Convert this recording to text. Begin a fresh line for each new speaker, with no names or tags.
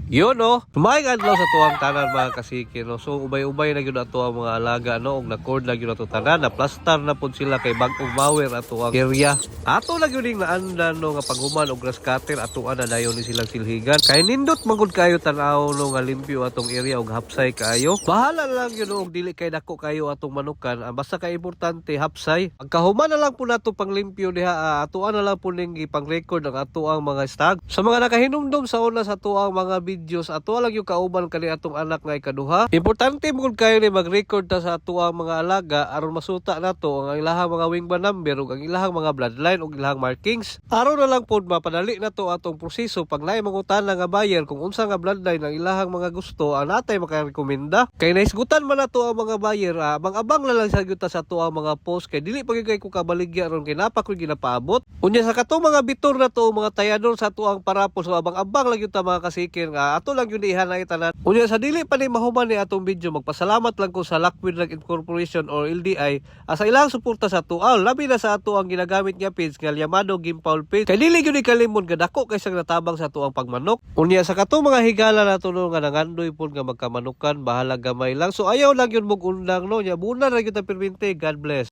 Yun no, may adlaw sa tuwang tanan mga kasiki no. So ubay-ubay na gyud ato ang mga alaga no, og na-cord na gyud ato tanan, na plaster na pud sila kay bag-ong mower ato ang area. Ato na gyud ning naandan no nga paghuman og grass cutter ato na dayon ni silang silhigan. Kay nindot magud kayo tan-aw no nga limpyo atong area og hapsay kaayo. Bahala lang yun og dili kay dako kayo atong manukan, basta ka importante hapsay. Pagkahuman na lang po nato panglimpyo diha, ato na lang po ning ipang-record ang ato ang mga stag. Sa mga nakahinumdum sa una sa ato ang mga videos, ato lang yung kauban kani atong anak nga ikaduha. Importante mo kayo ni mag-record ta sa ato ang mga alaga aron masuta nato ang ilahang mga wingman number ug ang ilahang mga bloodline ug ilahang markings. Aron na lang pod mapadali nato atong proseso pag naay mangutana nga buyer kung unsa nga bloodline ang ilahang mga gusto, natay makarekomenda. Kay naisgutan man nato ang mga buyer, abang-abang na lang sa gyud sa ato ang mga post kay dili pa gyud kay ko kabaligya ron kay napa ko ginapaabot. Unya sa katong mga bitor na to mga tayador sa ato ang parapos, so abang-abang lang gyud ta mga kasikin nga ato lang yun ihanay tanan. Unya sa dili pa ni mahuman ni atong video, magpasalamat lang ko sa Lockwood Drug Incorporation or LDI sa ilang suporta sa ato. Labi na sa ato ang ginagamit nga page nga Yamado Gimpaul page. Kay dili gyud kalimon nga dako kaysa natabang sa ato ang pagmanok. Unya sa katong mga higala nato no nga nangandoy pud nga magkamanukan, bahala gamay lang. So ayaw lang yun mog undang no nya, buna ra gyud ta permente. God bless.